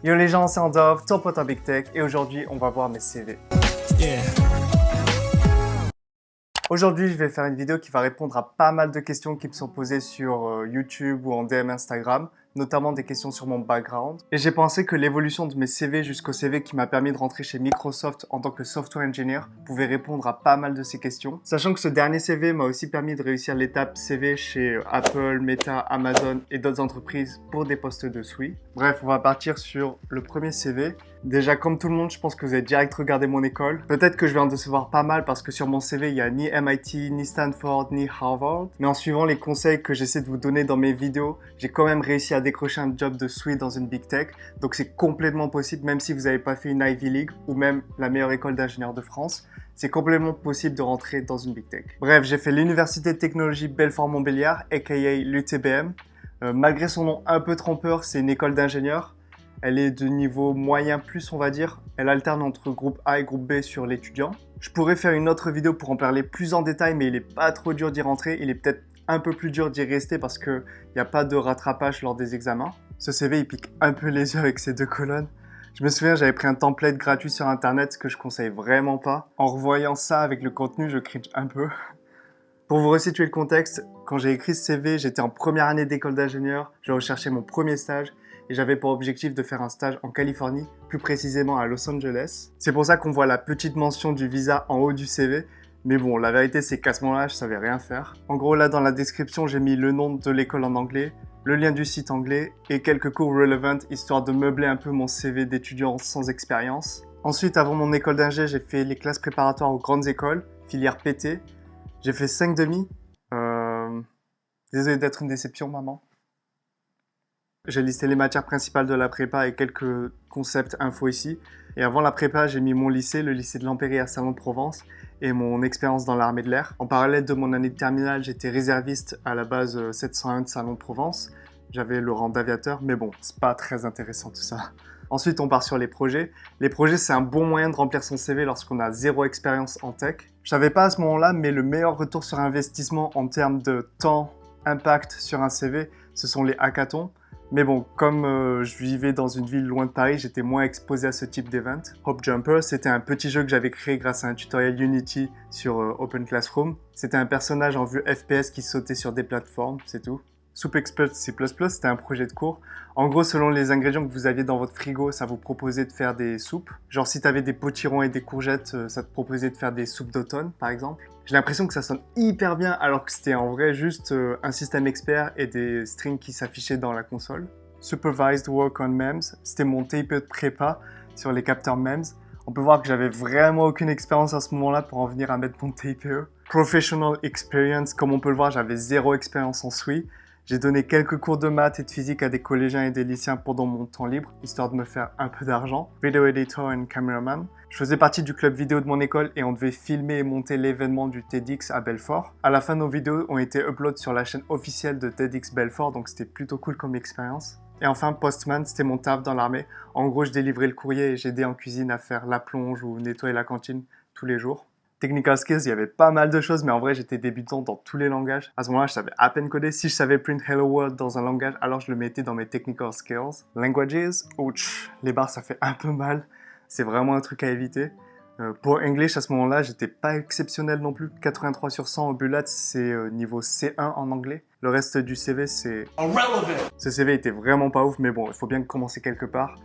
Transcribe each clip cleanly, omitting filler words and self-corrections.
Yo les gens, c'est Andov, ton pote en Big Tech, et aujourd'hui on va voir mes CV. Yeah. Aujourd'hui je vais faire une vidéo qui va répondre à pas mal de questions qui me sont posées sur YouTube ou en DM Instagram, notamment des questions sur mon background. Et j'ai pensé que l'évolution de mes CV jusqu'au CV qui m'a permis de rentrer chez Microsoft en tant que software engineer pouvait répondre à pas mal de ces questions. Sachant que ce dernier CV m'a aussi permis de réussir l'étape CV chez Apple, Meta, Amazon et d'autres entreprises pour des postes de SWE. Bref, on va partir sur le premier CV. Déjà, comme tout le monde, je pense que vous avez direct regardé mon école. Peut-être que je vais en décevoir pas mal parce que sur mon CV, il n'y a ni MIT, ni Stanford, ni Harvard. Mais en suivant les conseils que j'essaie de vous donner dans mes vidéos, j'ai quand même réussi à décrocher un job de SWE dans une Big Tech. Donc c'est complètement possible, même si vous n'avez pas fait une Ivy League ou même la meilleure école d'ingénieur de France. C'est complètement possible de rentrer dans une Big Tech. Bref, j'ai fait l'Université de Technologie Belfort-Montbéliard, aka l'UTBM. Malgré son nom un peu trompeur, c'est une école d'ingénieurs. Elle est de niveau moyen plus, on va dire. Elle alterne entre groupe A et groupe B sur l'étudiant. Je pourrais faire une autre vidéo pour en parler plus en détail, mais il est pas trop dur d'y rentrer. Il est peut-être un peu plus dur d'y rester parce qu'il n'y a pas de rattrapage lors des examens. Ce CV, il pique un peu les yeux avec ces deux colonnes. Je me souviens, j'avais pris un template gratuit sur internet, ce que je conseille vraiment pas. En revoyant ça avec le contenu, je cringe un peu. Pour vous resituer le contexte, quand j'ai écrit ce CV, j'étais en première année d'école d'ingénieur, je recherchais mon premier stage et j'avais pour objectif de faire un stage en Californie, plus précisément à Los Angeles. C'est pour ça qu'on voit la petite mention du visa en haut du CV, mais bon, la vérité c'est qu'à ce moment-là, je savais rien faire. En gros, là dans la description, j'ai mis le nom de l'école en anglais, le lien du site anglais et quelques cours relevant, histoire de meubler un peu mon CV d'étudiant sans expérience. Ensuite, avant mon école d'ingé, j'ai fait les classes préparatoires aux grandes écoles, filière PT. J'ai fait 5 demi. Désolé d'être une déception, maman. J'ai listé les matières principales de la prépa et quelques concepts infos ici. Et avant la prépa, j'ai mis mon lycée, le lycée de l'Empéry à Salon-de-Provence, et mon expérience dans l'armée de l'air. En parallèle de mon année de terminale, j'étais réserviste à la base 701 de Salon-de-Provence. J'avais le rang d'aviateur, mais bon, c'est pas très intéressant tout ça. Ensuite, on part sur les projets. Les projets, c'est un bon moyen de remplir son CV lorsqu'on a zéro expérience en tech. Je savais pas à ce moment-là, mais le meilleur retour sur investissement en termes de temps, impact sur un CV, ce sont les hackathons. Mais bon, comme je vivais dans une ville loin de Paris, j'étais moins exposé à ce type d'event. Hope Jumper, c'était un petit jeu que j'avais créé grâce à un tutoriel Unity sur Open Classroom. C'était un personnage en vue FPS qui sautait sur des plateformes, c'est tout. Soup Expert C++, c'était un projet de cours. En gros, selon les ingrédients que vous aviez dans votre frigo, ça vous proposait de faire des soupes. Genre, si tu avais des potirons et des courgettes, ça te proposait de faire des soupes d'automne, par exemple. J'ai l'impression que ça sonne hyper bien, alors que c'était en vrai juste un système expert et des strings qui s'affichaient dans la console. Supervised Work on MEMS, c'était mon TPE de prépa sur les capteurs MEMS. On peut voir que j'avais vraiment aucune expérience à ce moment-là pour en venir à mettre mon TPE. Professional Experience, comme on peut le voir, j'avais zéro expérience en SWE. J'ai donné quelques cours de maths et de physique à des collégiens et des lycéens pendant mon temps libre, histoire de me faire un peu d'argent. Video editor and cameraman. Je faisais partie du club vidéo de mon école et on devait filmer et monter l'événement du TEDx à Belfort. À la fin, nos vidéos ont été upload sur la chaîne officielle de TEDx Belfort, donc c'était plutôt cool comme expérience. Et enfin, Postman, c'était mon taf dans l'armée. En gros, je délivrais le courrier et j'aidais en cuisine à faire la plonge ou nettoyer la cantine tous les jours. Technical skills, il y avait pas mal de choses, mais en vrai, j'étais débutant dans tous les langages. À ce moment-là, je savais à peine coder. Si je savais print Hello World dans un langage, alors je le mettais dans mes technical skills. Languages, ouch, les barres, ça fait un peu mal. C'est vraiment un truc à éviter. Pour English, à ce moment-là, j'étais pas exceptionnel non plus. 83 sur 100 au Bulat, c'est niveau C1 en anglais. Le reste du CV, c'est irrelevant. Ce CV était vraiment pas ouf, mais bon, il faut bien commencer quelque part.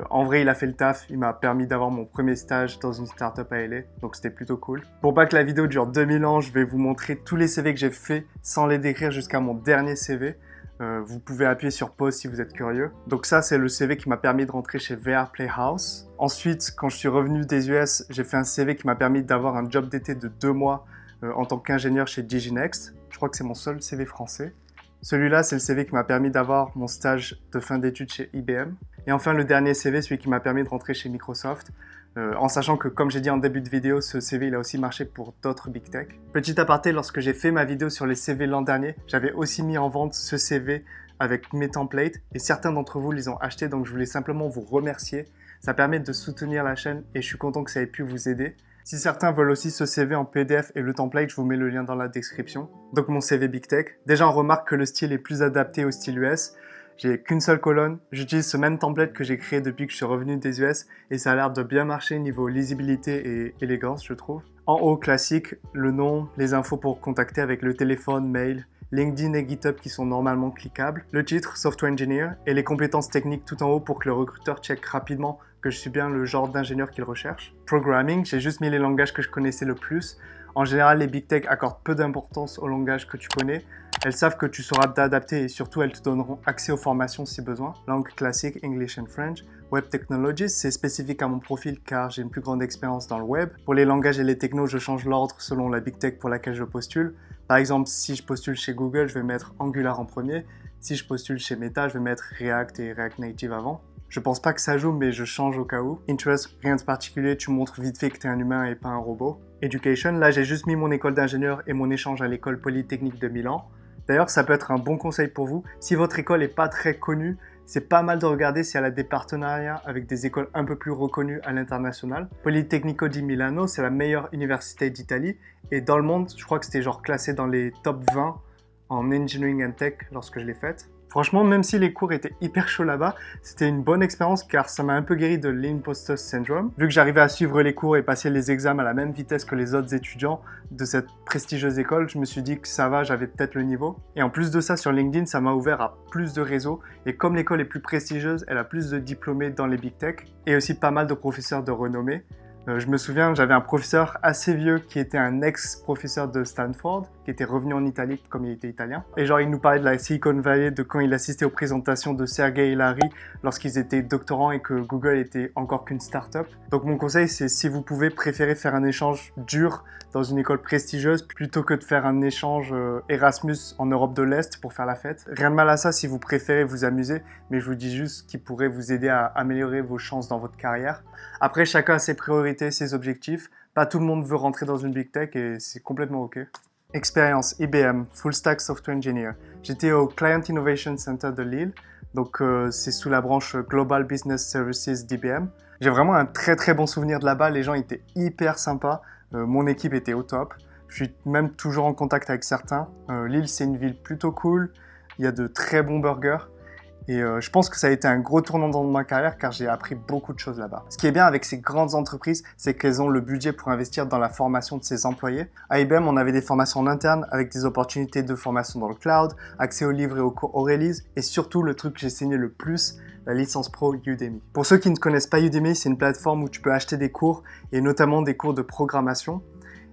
En vrai, il a fait le taf, il m'a permis d'avoir mon premier stage dans une startup à LA, donc c'était plutôt cool. Pour pas que la vidéo dure 2000 ans, je vais vous montrer tous les CV que j'ai fait sans les décrire jusqu'à mon dernier CV. Vous pouvez appuyer sur pause si vous êtes curieux. Donc ça, c'est le CV qui m'a permis de rentrer chez VR Playhouse. Ensuite, quand je suis revenu des US, j'ai fait un CV qui m'a permis d'avoir un job d'été de 2 mois en tant qu'ingénieur chez DigiNext. Je crois que c'est mon seul CV français. Celui-là, c'est le CV qui m'a permis d'avoir mon stage de fin d'études chez IBM. Et enfin, le dernier CV, celui qui m'a permis de rentrer chez Microsoft, en sachant que, comme j'ai dit en début de vidéo, ce CV il a aussi marché pour d'autres Big Tech. Petit aparté, lorsque j'ai fait ma vidéo sur les CV l'an dernier, j'avais aussi mis en vente ce CV avec mes templates, et certains d'entre vous les ont achetés, donc je voulais simplement vous remercier. Ça permet de soutenir la chaîne, et je suis content que ça ait pu vous aider. Si certains veulent aussi ce CV en PDF et le template, je vous mets le lien dans la description. Donc mon CV Big Tech. Déjà on remarque que le style est plus adapté au style US. J'ai qu'une seule colonne. J'utilise ce même template que j'ai créé depuis que je suis revenu des US et ça a l'air de bien marcher niveau lisibilité et élégance, je trouve. En haut, classique, le nom, les infos pour contacter avec le téléphone, mail, LinkedIn et GitHub qui sont normalement cliquables, le titre, Software Engineer, et les compétences techniques tout en haut pour que le recruteur check rapidement que je suis bien le genre d'ingénieur qu'il recherche. Programming, j'ai juste mis les langages que je connaissais le plus. En général, les big tech accordent peu d'importance aux langages que tu connais. Elles savent que tu sauras t'adapter et surtout elles te donneront accès aux formations si besoin. Langue classique, English and French. Web Technologies, c'est spécifique à mon profil car j'ai une plus grande expérience dans le web. Pour les langages et les technos, je change l'ordre selon la big tech pour laquelle je postule. Par exemple, si je postule chez Google, je vais mettre Angular en premier. Si je postule chez Meta, je vais mettre React et React Native avant. Je pense pas que ça joue, mais je change au cas où. Interest, rien de particulier, tu montres vite fait que tu es un humain et pas un robot. Education, là j'ai juste mis mon école d'ingénieur et mon échange à l'école polytechnique de Milan. D'ailleurs, ça peut être un bon conseil pour vous. Si votre école n'est pas très connue, c'est pas mal de regarder si elle a des partenariats avec des écoles un peu plus reconnues à l'international. Politecnico di Milano, c'est la meilleure université d'Italie. Et dans le monde, je crois que c'était genre classé dans les top 20 en engineering and tech lorsque je l'ai faite. Franchement, même si les cours étaient hyper chauds là-bas, c'était une bonne expérience car ça m'a un peu guéri de l'imposter syndrome. Vu que j'arrivais à suivre les cours et passer les examens à la même vitesse que les autres étudiants de cette prestigieuse école, je me suis dit que ça va, j'avais peut-être le niveau. Et en plus de ça, sur LinkedIn, ça m'a ouvert à plus de réseaux. Et comme l'école est plus prestigieuse, elle a plus de diplômés dans les big tech et aussi pas mal de professeurs de renommée. Je me souviens, j'avais un professeur assez vieux qui était un ex-professeur de Stanford, qui était revenu en Italie comme il était italien. Et genre, il nous parlait de la Silicon Valley, de quand il assistait aux présentations de Sergey et Larry lorsqu'ils étaient doctorants et que Google était encore qu'une start-up. Donc mon conseil, c'est si vous pouvez, préférez faire un échange dur dans une école prestigieuse plutôt que de faire un échange Erasmus en Europe de l'Est pour faire la fête. Rien de mal à ça si vous préférez vous amuser, mais je vous dis juste qu'il pourrait vous aider à améliorer vos chances dans votre carrière. Après, chacun a ses priorités, ses objectifs. Pas tout le monde veut rentrer dans une big tech et c'est complètement OK. Expérience IBM, Full Stack Software Engineer. J'étais au Client Innovation Center de Lille, donc c'est sous la branche Global Business Services d'IBM. J'ai vraiment un très très bon souvenir de là-bas, les gens étaient hyper sympas, mon équipe était au top. Je suis même toujours en contact avec certains. Lille, c'est une ville plutôt cool, il y a de très bons burgers. Et je pense que ça a été un gros tournant dans ma carrière car j'ai appris beaucoup de choses là-bas. Ce qui est bien avec ces grandes entreprises, c'est qu'elles ont le budget pour investir dans la formation de ses employés. À IBM, on avait des formations en interne avec des opportunités de formation dans le cloud, accès aux livres et aux cours Aurélis et surtout le truc que j'ai saigné le plus, la licence pro Udemy. Pour ceux qui ne connaissent pas Udemy, c'est une plateforme où tu peux acheter des cours et notamment des cours de programmation.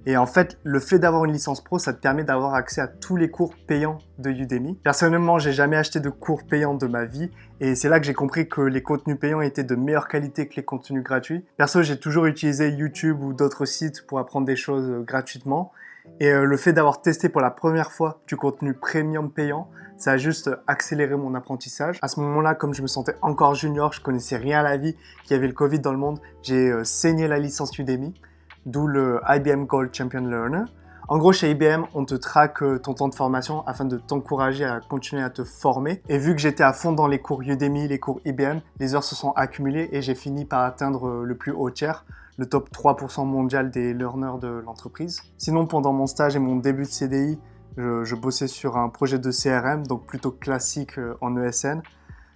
Et en fait, le fait d'avoir une licence pro, ça te permet d'avoir accès à tous les cours payants de Udemy. Personnellement, j'ai jamais acheté de cours payants de ma vie et c'est là que j'ai compris que les contenus payants étaient de meilleure qualité que les contenus gratuits. Perso, j'ai toujours utilisé YouTube ou d'autres sites pour apprendre des choses gratuitement. Et le fait d'avoir testé pour la première fois du contenu premium payant, ça a juste accéléré mon apprentissage. À ce moment-là, comme je me sentais encore junior, je connaissais rien à la vie, qu'il y avait le Covid dans le monde, j'ai saigné la licence Udemy. D'où le IBM Gold Champion Learner. En gros, chez IBM, on te traque ton temps de formation afin de t'encourager à continuer à te former. Et vu que j'étais à fond dans les cours Udemy, les cours IBM, les heures se sont accumulées et j'ai fini par atteindre le plus haut tiers, le top 3% mondial des learners de l'entreprise. Sinon, pendant mon stage et mon début de CDI, je bossais sur un projet de CRM, donc plutôt classique en ESN.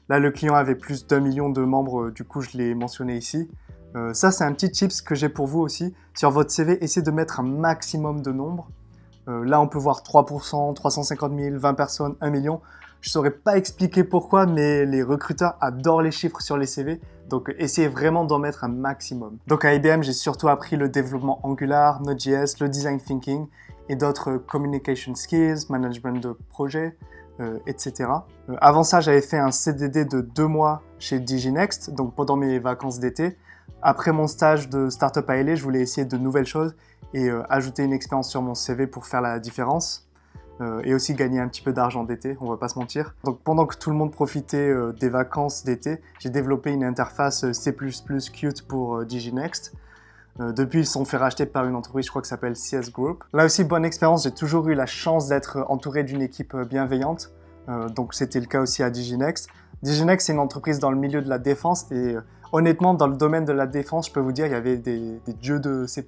Là, le client avait plus d'1 million de membres, du coup, je l'ai mentionné ici. Ça, c'est un petit tips que j'ai pour vous aussi. Sur votre CV, essayez de mettre un maximum de nombres. Là, on peut voir 3%, 350 000, 20 personnes, 1 million. Je ne saurais pas expliquer pourquoi, mais les recruteurs adorent les chiffres sur les CV. Donc, essayez vraiment d'en mettre un maximum. Donc, à IBM, j'ai surtout appris le développement Angular, Node.js, le design thinking et d'autres communication skills, management de projet, etc. Avant ça, j'avais fait un CDD de 2 mois chez Diginext, donc pendant mes vacances d'été. Après mon stage de Startup à LA, je voulais essayer de nouvelles choses et ajouter une expérience sur mon CV pour faire la différence et aussi gagner un petit peu d'argent d'été, on va pas se mentir. Donc pendant que tout le monde profitait des vacances d'été, j'ai développé une interface C++ Qt pour Diginext. Depuis, ils se sont fait racheter par une entreprise, je crois que ça s'appelle CS Group. Là aussi, bonne expérience, j'ai toujours eu la chance d'être entouré d'une équipe bienveillante. Donc c'était le cas aussi à Diginext. Diginext, c'est une entreprise dans le milieu de la défense et honnêtement, dans le domaine de la défense, je peux vous dire, il y avait des dieux de C++,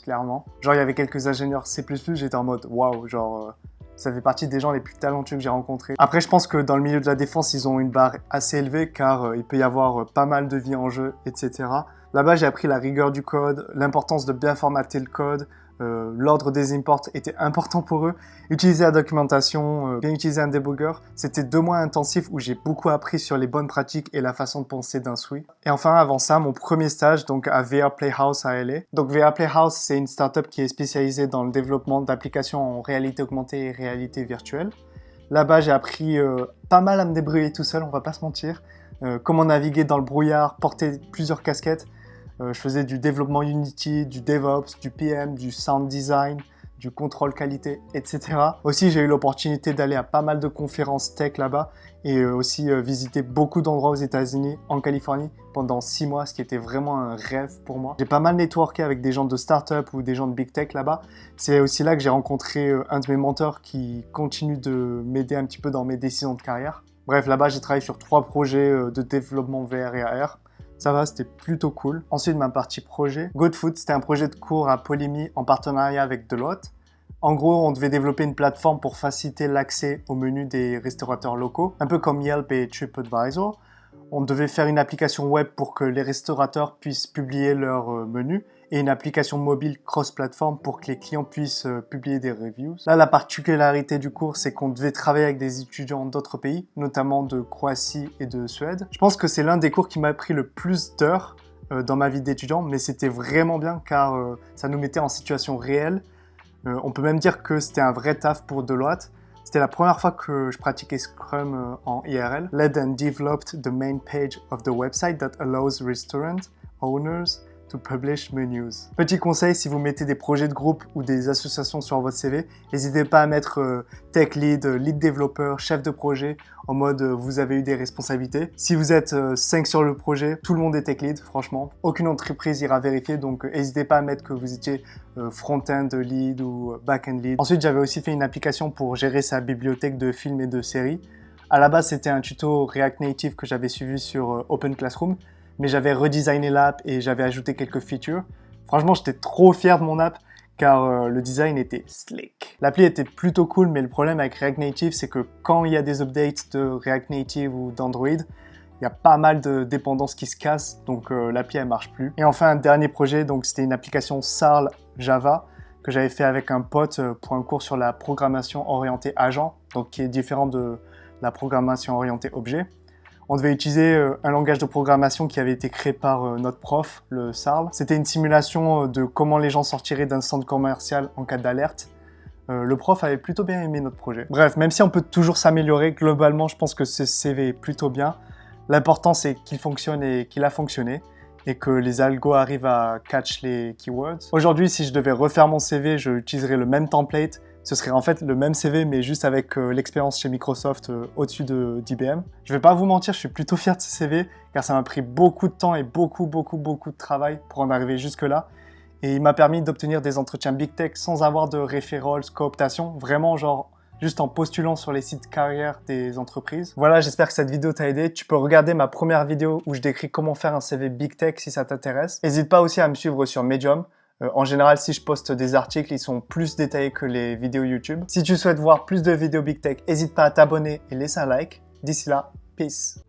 clairement. Genre, il y avait quelques ingénieurs C++, j'étais en mode, waouh, genre, Ça fait partie des gens les plus talentueux que j'ai rencontrés. Après, je pense que dans le milieu de la défense, ils ont une barre assez élevée car il peut y avoir pas mal de vie en jeu, etc. Là-bas, j'ai appris la rigueur du code, l'importance de bien formater le code. L'ordre des imports était important pour eux. Utiliser la documentation, bien utiliser un debugger. C'était 2 mois intensifs où j'ai beaucoup appris sur les bonnes pratiques et la façon de penser d'un SWE. Et enfin, avant ça, mon premier stage donc à VR Playhouse à LA. Donc VR Playhouse, c'est une startup qui est spécialisée dans le développement d'applications en réalité augmentée et réalité virtuelle. Là-bas, j'ai appris pas mal à me débrouiller tout seul, on va pas se mentir. Comment naviguer dans le brouillard, porter plusieurs casquettes. Je faisais du développement Unity, du DevOps, du PM, du sound design, du contrôle qualité, etc. Aussi, j'ai eu l'opportunité d'aller à pas mal de conférences tech là-bas et aussi visiter beaucoup d'endroits aux États-Unis, en Californie, pendant 6 mois, ce qui était vraiment un rêve pour moi. J'ai pas mal networké avec des gens de start-up ou des gens de big tech là-bas. C'est aussi là que j'ai rencontré un de mes mentors qui continue de m'aider un petit peu dans mes décisions de carrière. Bref, là-bas, j'ai travaillé sur 3 projets de développement VR et AR. Ça va, c'était plutôt cool. Ensuite, ma partie projet. GoodFood, c'était un projet de cours à Polimi en partenariat avec Deloitte. En gros, on devait développer une plateforme pour faciliter l'accès au menu des restaurateurs locaux, un peu comme Yelp et TripAdvisor. On devait faire une application web pour que les restaurateurs puissent publier leurs menus et une application mobile cross-platform pour que les clients puissent publier des reviews. Là, la particularité du cours, c'est qu'on devait travailler avec des étudiants d'autres pays, notamment de Croatie et de Suède. Je pense que c'est l'un des cours qui m'a pris le plus d'heures dans ma vie d'étudiant, mais c'était vraiment bien car ça nous mettait en situation réelle. On peut même dire que c'était un vrai taf pour Deloitte. C'était la première fois que je pratiquais Scrum en IRL. Led and developed the main page of the website that allows restaurant owners to publish menus. Petit conseil, si vous mettez des projets de groupe ou des associations sur votre CV, n'hésitez pas à mettre tech lead, lead développeur, chef de projet, en mode vous avez eu des responsabilités. Si vous êtes 5 sur le projet, tout le monde est tech lead, franchement. Aucune entreprise ira vérifier, donc n'hésitez pas à mettre que vous étiez front-end lead ou back-end lead. Ensuite, j'avais aussi fait une application pour gérer sa bibliothèque de films et de séries. À la base, c'était un tuto React Native que j'avais suivi sur Open Classroom, mais j'avais redesigné l'app et j'avais ajouté quelques features. Franchement, j'étais trop fier de mon app car le design était slick. L'appli était plutôt cool, mais le problème avec React Native, c'est que quand il y a des updates de React Native ou d'Android, il y a pas mal de dépendances qui se cassent, donc l'appli elle marche plus. Et enfin, un dernier projet, donc c'était une application SARL Java que j'avais fait avec un pote pour un cours sur la programmation orientée agent, donc qui est différent de la programmation orientée objet. On devait utiliser un langage de programmation qui avait été créé par notre prof, le SARL. C'était une simulation de comment les gens sortiraient d'un centre commercial en cas d'alerte. Le prof avait plutôt bien aimé notre projet. Bref, même si on peut toujours s'améliorer, globalement, je pense que ce CV est plutôt bien. L'important, c'est qu'il fonctionne et qu'il a fonctionné et que les algos arrivent à catch les keywords. Aujourd'hui, si je devais refaire mon CV, je utiliserais le même template. Ce serait en fait le même CV, mais juste avec l'expérience chez Microsoft au-dessus d'IBM. Je vais pas vous mentir, je suis plutôt fier de ce CV, car ça m'a pris beaucoup de temps et beaucoup de travail pour en arriver jusque-là. Et il m'a permis d'obtenir des entretiens Big Tech sans avoir de referrals, cooptation, vraiment genre juste en postulant sur les sites carrière des entreprises. Voilà, j'espère que cette vidéo t'a aidé. Tu peux regarder ma première vidéo où je décris comment faire un CV Big Tech si ça t'intéresse. N'hésite pas aussi à me suivre sur Medium. En général, si je poste des articles, ils sont plus détaillés que les vidéos YouTube. Si tu souhaites voir plus de vidéos Big Tech, n'hésite pas à t'abonner et laisser un like. D'ici là, peace.